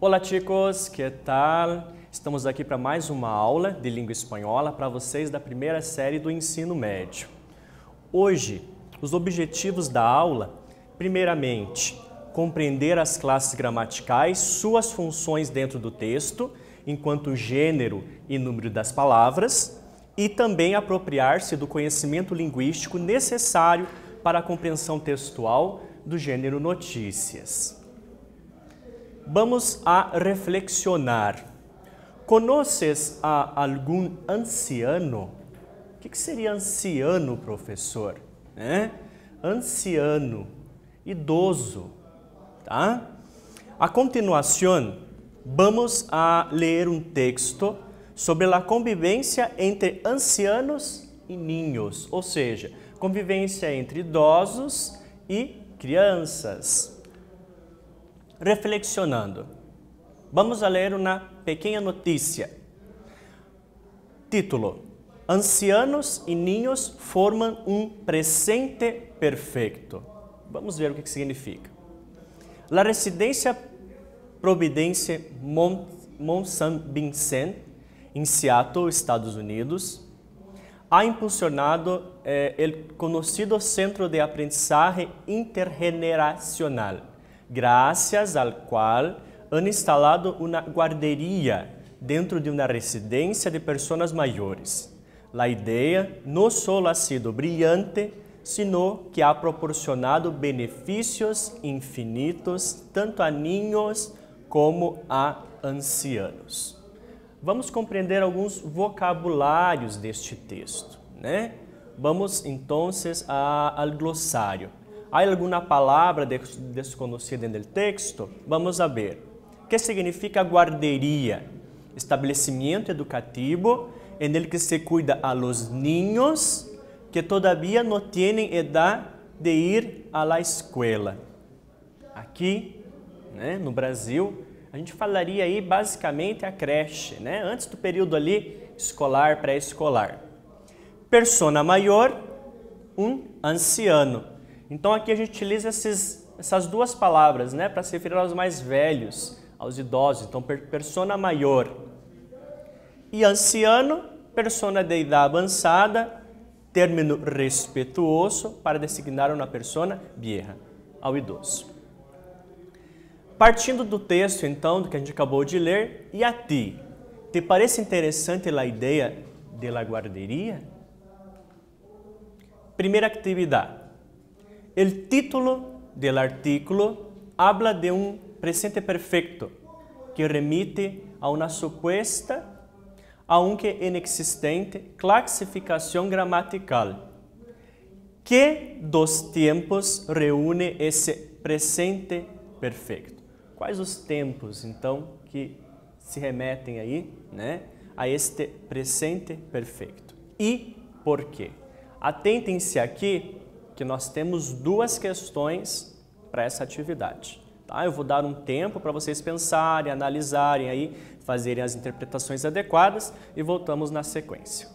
Olá chicos, que tal? Estamos aqui para mais uma aula de língua espanhola para vocês da primeira série do ensino médio. Hoje, os objetivos da aula, primeiramente, compreender as classes gramaticais, suas funções dentro do texto, enquanto gênero e número das palavras, e também apropriar-se do conhecimento linguístico necessário para a compreensão textual do gênero notícias. Vamos a reflexionar. Conoces a algum anciano? O que seria anciano, professor? Anciano, idoso, tá? A continuação, vamos a ler um texto sobre a convivência entre ancianos e ninhos, ou seja, convivência entre idosos e crianças. Reflexionando, vamos a ler uma pequena notícia. Título: Ancianos e ninhos formam um presente perfeito. Vamos ver o que significa. A residência Providência Mont Saint-Vincent, em Seattle, Estados Unidos, ha impulsionado o conhecido Centro de Aprendizaje Intergeneracional, gracias al cual han instalado una guardería dentro de una residencia de personas mayores. La idea no solo ha sido brillante, sino que ha proporcionado beneficios infinitos tanto a niños como a ancianos. Vamos compreender alguns vocabulários deste texto, né? Vamos então ao glossário. Há alguma palavra desconhecida no texto? Vamos a ver. O que significa guarderia? Estabelecimento educativo en el que se cuida a los niños que todavía no tienen edad de ir a la escuela. Aqui, né, no Brasil, a gente falaria aí basicamente a creche, né? Antes do período ali escolar, pré-escolar. Persona maior, um anciano. Então aqui a gente utiliza essas duas palavras, né, para se referir aos mais velhos, aos idosos. Então, persona maior. E anciano, persona de idade avançada, término respetuoso para designar uma persona vieja, ao idoso. Partindo do texto, então, do que a gente acabou de ler, e a ti? Te parece interessante a ideia de la guarderia? Primeira atividade. El título del artículo habla de un presente perfecto que remite a una supuesta, aunque inexistente, clasificación gramatical. ¿Qué dos tiempos reúne esse presente perfeito? Quais os tempos, então, que se remetem aí, né, a este presente perfeito? E por quê? Atentem-se aqui que nós temos duas questões para essa atividade. Tá? Eu vou dar um tempo para vocês pensarem, analisarem, aí, fazerem as interpretações adequadas e voltamos na sequência.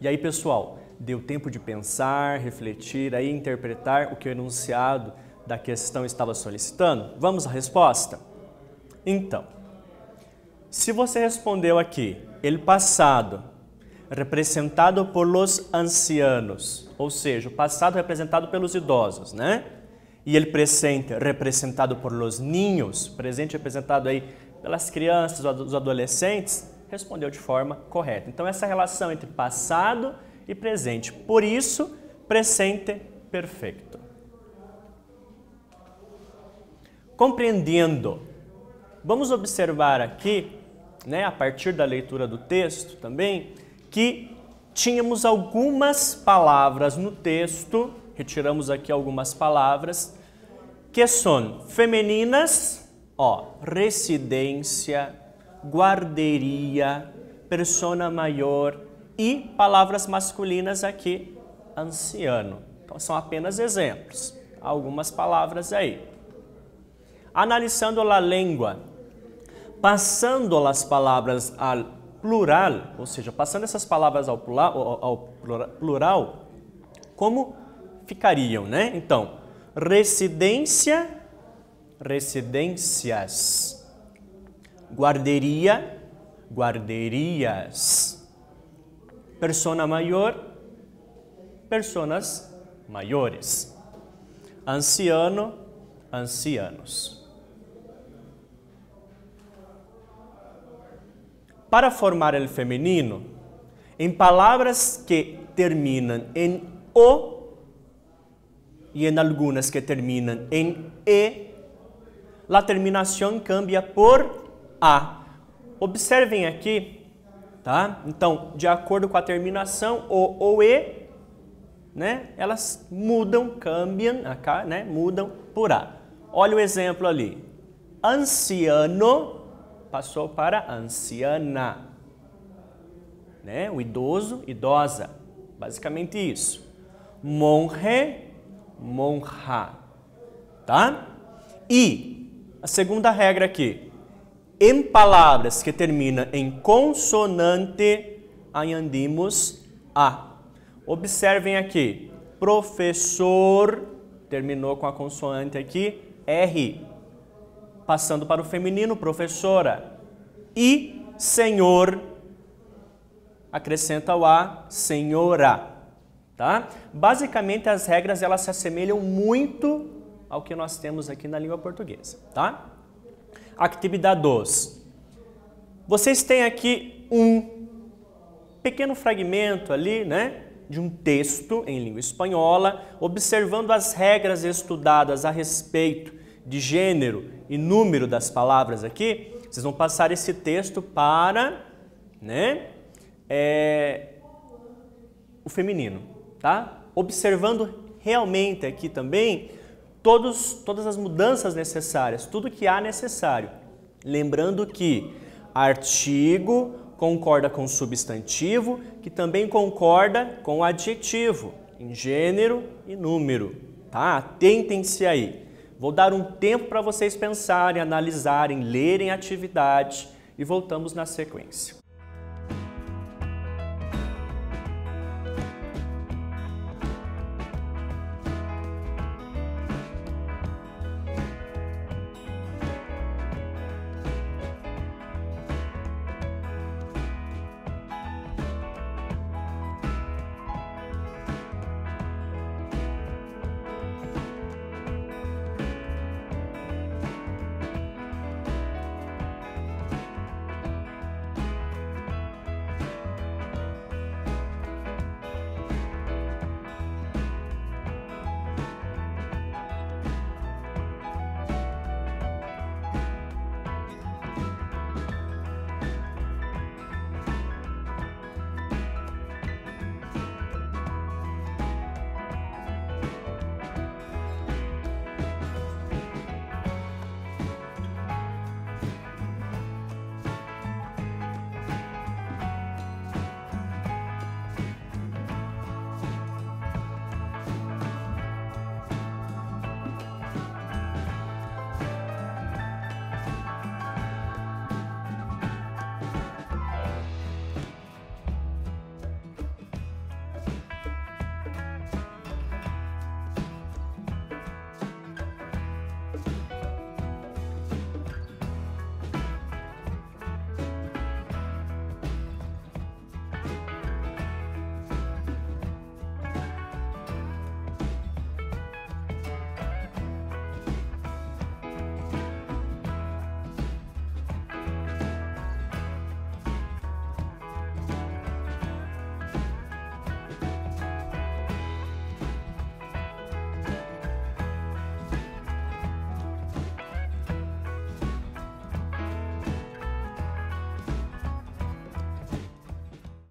E aí, pessoal, deu tempo de pensar, refletir, aí interpretar o que o enunciado da questão estava solicitando? Vamos à resposta? Então, se você respondeu aqui, el passado representado por los ancianos, ou seja, o passado representado pelos idosos, né? E el presente representado por los niños, presente representado aí pelas crianças, os adolescentes, respondeu de forma correta. Então, essa relação entre passado e presente. Por isso, presente perfeito. Compreendendo. Vamos observar aqui, né, a partir da leitura do texto também, que tínhamos algumas palavras no texto, retiramos aqui algumas palavras, que são femininas, residência, guarderia, persona maior, e palavras masculinas aqui, anciano. Então, são apenas exemplos. Algumas palavras aí. Analisando a língua, passando as palavras ao plural, ou seja, passando essas palavras ao plural, como ficariam, né? Então, residência, residências. Guarderia, guarderias. Persona maior, personas maiores. Anciano, ancianos. Para formar o feminino, em palavras que terminam em o e em algumas que terminam em e, a terminação cambia por a. Observem aqui, tá? Então, de acordo com a terminação, o ou e, né? Elas mudam, cambiam, né? Mudam por a. Olha o exemplo ali. Anciano passou para anciana, né? O idoso, idosa. Basicamente isso. Monge, monja, tá? E a segunda regra aqui. Em palavras que terminam em consonante, añadimos a. Observem aqui. Professor, terminou com a consoante aqui, R. Passando para o feminino, professora. E senhor, acrescenta o a, senhora. Tá? Basicamente, as regras elas se assemelham muito ao que nós temos aqui na língua portuguesa. Tá? Atividade 2. Vocês têm aqui um pequeno fragmento ali, né, de um texto em língua espanhola, observando as regras estudadas a respeito de gênero e número das palavras aqui. Vocês vão passar esse texto para, né, o feminino, tá? Observando realmente aqui também todas as mudanças necessárias, tudo que há necessário. Lembrando que artigo concorda com substantivo, que também concorda com adjetivo, em gênero e número. Tá? Atentem-se aí. Vou dar um tempo para vocês pensarem, analisarem, lerem a atividade e voltamos na sequência.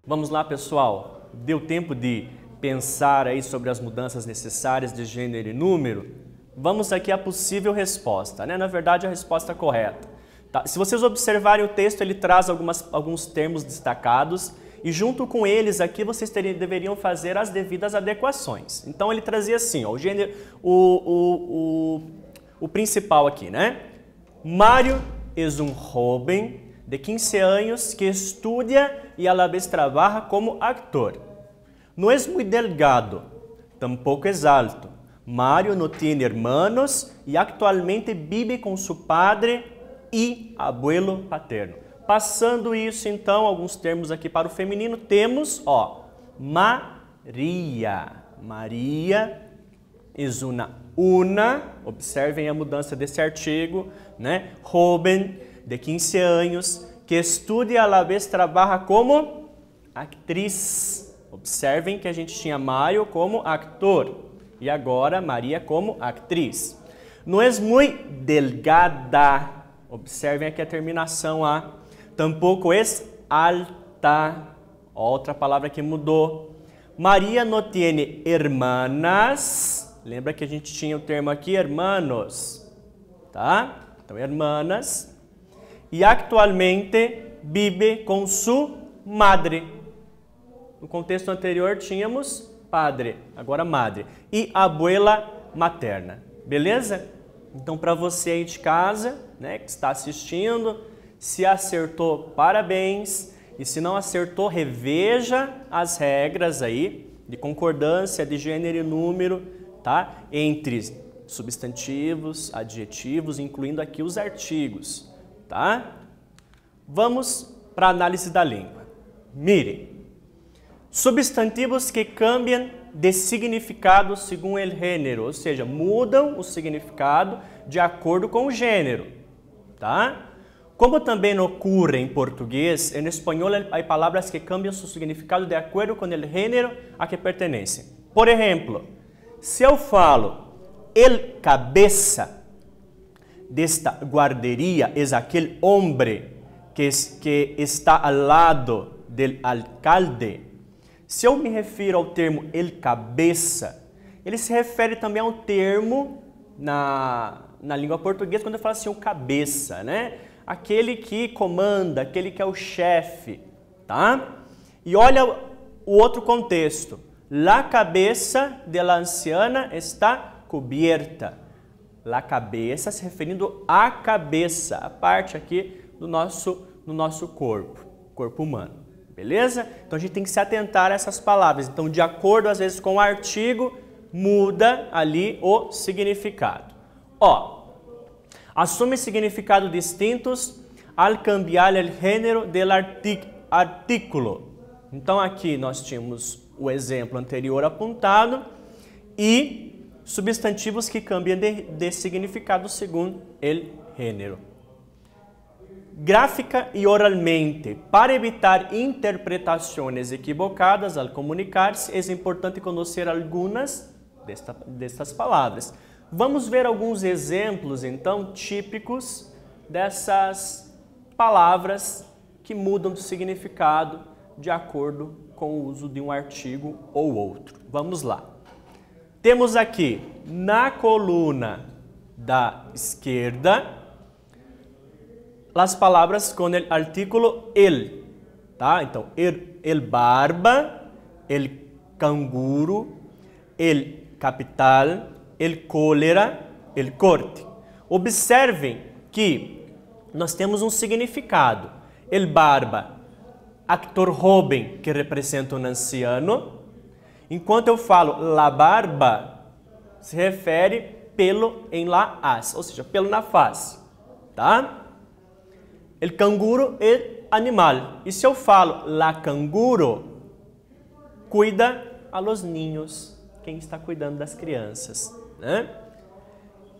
Vamos lá, pessoal? Deu tempo de pensar aí sobre as mudanças necessárias de gênero e número? Vamos aqui à possível resposta, né? Na verdade, a resposta correta. Tá? Se vocês observarem o texto, ele traz alguns termos destacados e junto com eles aqui vocês deveriam fazer as devidas adequações. Então ele trazia assim, ó, o gênero, o principal aqui, né? Mario es un joven de 15 años que estudia y a la vez trabaja como actor. No es muy delgado, tampoco es alto. Mario no tiene hermanos y actualmente vive con su padre e abuelo paterno. Passando isso, então, alguns termos aqui para o feminino, temos, ó, Maria. Maria es una, observem a mudança desse artigo, né? Joven, de 15 anos, que estuda e a la vez trabalha como atriz. Observem que a gente tinha Mario como actor e agora Maria como atriz. Não é muito delgada. Observem aqui a terminação A. Tampouco é alta. Outra palavra que mudou. Maria não tem hermanas. Lembra que a gente tinha o termo aqui, hermanos. Tá? Então, hermanas. E actualmente vive com sua madre. No contexto anterior tínhamos padre, agora madre. E abuela materna. Beleza? Então, para você aí de casa, né, que está assistindo, se acertou, parabéns. E se não acertou, reveja as regras aí de concordância de gênero e número, tá? Entre substantivos, adjetivos, incluindo aqui os artigos, tá? Vamos para a análise da língua. Mire, substantivos que cambiam de significado segundo o gênero, ou seja, mudam o significado de acordo com o gênero, tá? Como também ocorre em português, em espanhol há palavras que cambiam seu significado de acordo com o gênero a que pertencem. Por exemplo, se eu falo el cabeça desta guarderia é aquele homem que está ao lado do alcalde, se eu me refiro ao termo el cabeça, ele se refere também a um termo na língua portuguesa quando eu falo assim, o cabeça, né? Aquele que comanda, aquele que é o chefe, tá? E olha o outro contexto. La cabeza de la anciana está cubierta. La cabeça se referindo à cabeça, a parte aqui do nosso corpo humano. Beleza? Então a gente tem que se atentar a essas palavras. Então, de acordo às vezes com o artigo, muda ali o significado. Ó, assume significados distintos al cambiar o gênero do artículo. Então aqui nós tínhamos o exemplo anterior apontado e substantivos que cambiam de significado segundo o gênero. Gráfica e oralmente. Para evitar interpretações equivocadas ao comunicar-se, é importante conhecer algumas destas palavras. Vamos ver alguns exemplos, então, típicos dessas palavras que mudam de significado de acordo com o uso de um artigo ou outro. Vamos lá. Temos aqui, na coluna da esquerda, as palavras com o artículo el, tá? Então, el barba, el canguro, el capital, el cólera, el corte. Observem que nós temos um significado. El barba, actor joven, que representa um anciano. Enquanto eu falo la barba, se refere pelo em la as, ou seja, pelo na face, tá? El canguro é animal. E se eu falo la canguro, cuida a los niños, quem está cuidando das crianças, né?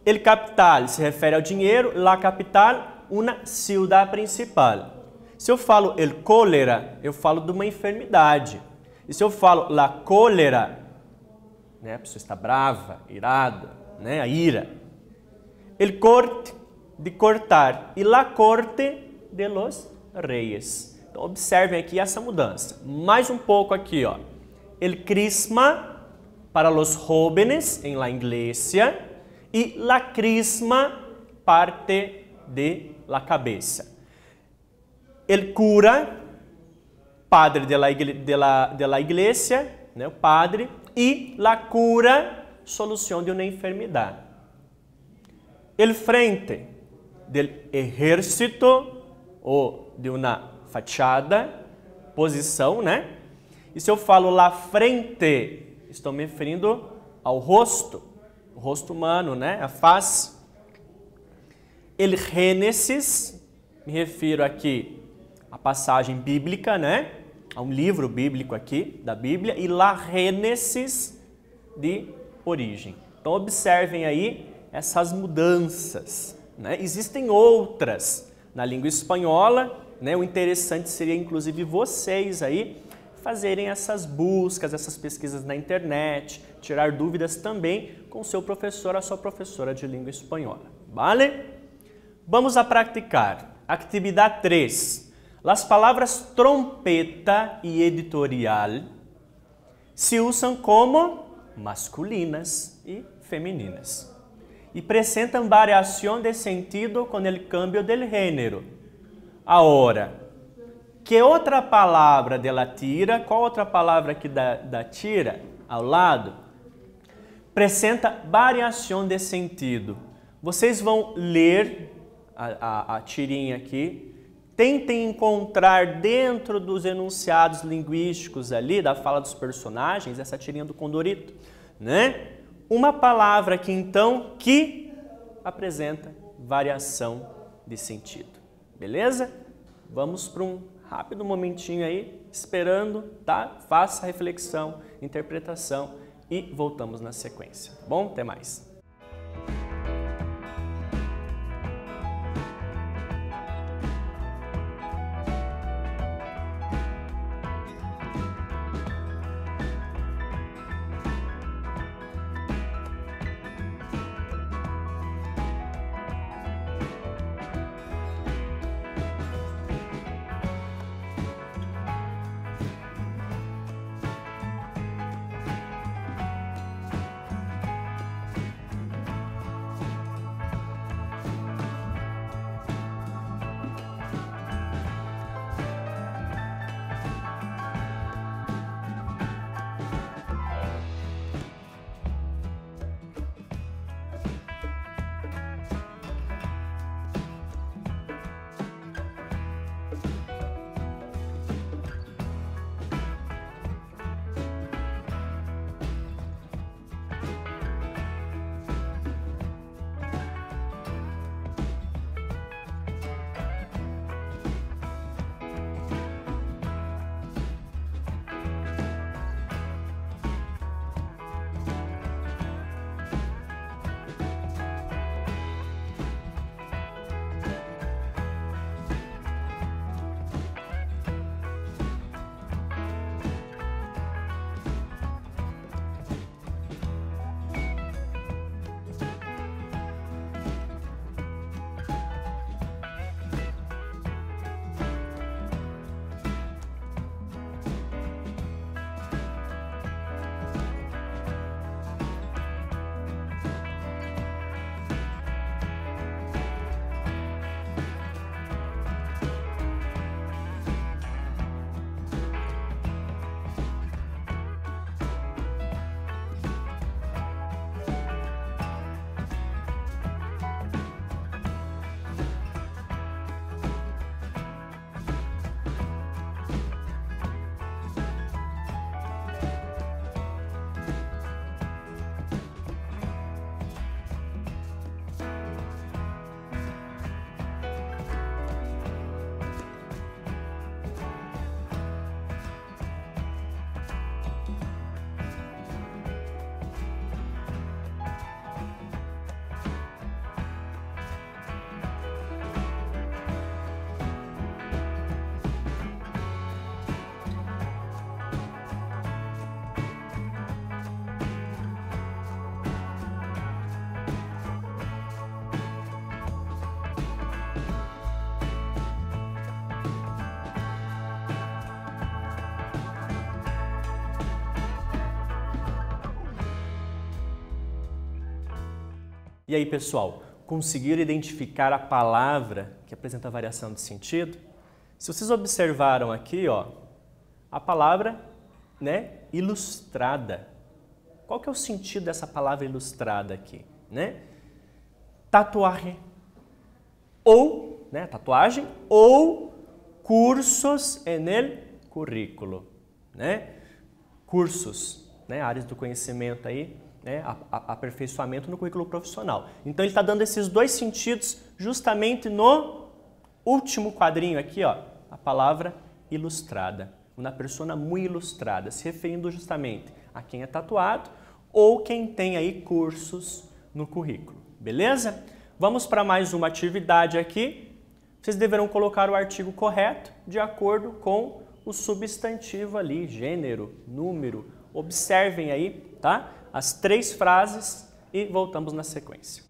El capital se refere ao dinheiro, la capital, uma ciudad principal. Se eu falo el cólera, eu falo de uma enfermidade. E se eu falo la cólera, né, a pessoa está brava, irada, né, a ira. El corte, de cortar, e la corte de los reyes. Então, observem aqui essa mudança. Mais um pouco aqui, ó. El crisma para los jóvenes en la iglesia y la crisma parte de la cabeza. El cura, padre de la iglesia, né, o padre, y la cura, solución de una enfermedad. El frente del ejército ou de uma fachada, posição, né? E se eu falo la frente, estou me referindo ao rosto, o rosto humano, né? A face. El Gênesis, me refiro aqui à passagem bíblica, né? A um livro bíblico aqui, da Bíblia, e la Gênesis de origem. Então, observem aí essas mudanças, né? Existem outras na língua espanhola, né? O interessante seria, inclusive, vocês aí fazerem essas buscas, essas pesquisas na internet, tirar dúvidas também com o seu professor, a sua professora de língua espanhola, vale? Vamos a praticar. Atividade 3. As palavras trompeta e editorial se usam como masculinas e femininas e apresentam variação de sentido com o cambio del género. Agora, que outra palavra dela tira? Qual outra palavra aqui da tira ao lado? Apresenta variação de sentido. Vocês vão ler a tirinha aqui. Tentem encontrar dentro dos enunciados linguísticos ali, da fala dos personagens, essa tirinha do Condorito, né? Uma palavra aqui, então, que apresenta variação de sentido. Beleza? Vamos para um rápido momentinho aí, esperando, tá? Faça a reflexão, interpretação e voltamos na sequência. Tá bom? Até mais. E aí, pessoal, conseguiram identificar a palavra que apresenta variação de sentido? Se vocês observaram aqui, ó, a palavra, né, ilustrada. Qual que é o sentido dessa palavra ilustrada aqui, né? Tatuagem ou, né, tatuagem ou cursos en el currículo, né? Cursos, né, áreas do conhecimento aí, né, aperfeiçoamento no currículo profissional. Então ele está dando esses dois sentidos justamente no último quadrinho aqui, ó, a palavra ilustrada. Uma pessoa muito ilustrada, se referindo justamente a quem é tatuado ou quem tem aí cursos no currículo. Beleza? Vamos para mais uma atividade aqui. Vocês deverão colocar o artigo correto de acordo com o substantivo ali, gênero, número. Observem aí, tá? As 3 frases e voltamos na sequência.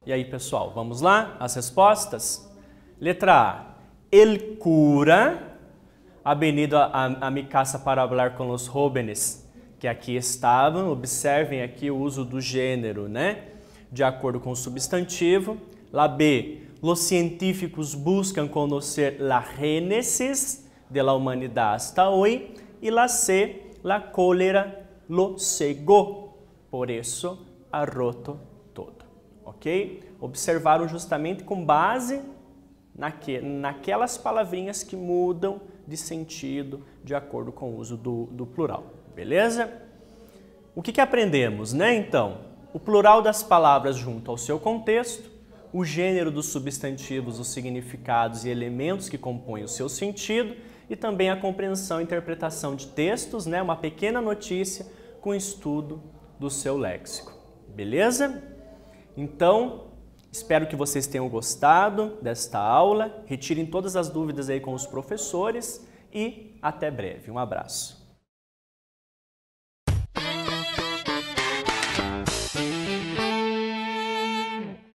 E aí, pessoal, vamos lá? As respostas? Letra A. El cura ha venido a mi casa para hablar con los jóvenes que aqui estavam. Observem aqui o uso do gênero, né? De acordo com o substantivo. La B. Los científicos buscan conocer la génesis de la humanidad hasta hoy. E la C. La cólera lo cegó. Por eso ha roto todo. Ok? Observaram justamente com base naquelas palavrinhas que mudam de sentido de acordo com o uso do plural. Beleza? O que aprendemos, né? Então, o plural das palavras junto ao seu contexto, o gênero dos substantivos, os significados e elementos que compõem o seu sentido e também a compreensão e interpretação de textos, né? Uma pequena notícia com estudo do seu léxico. Beleza? Então, espero que vocês tenham gostado desta aula. Retirem todas as dúvidas aí com os professores e até breve. Um abraço.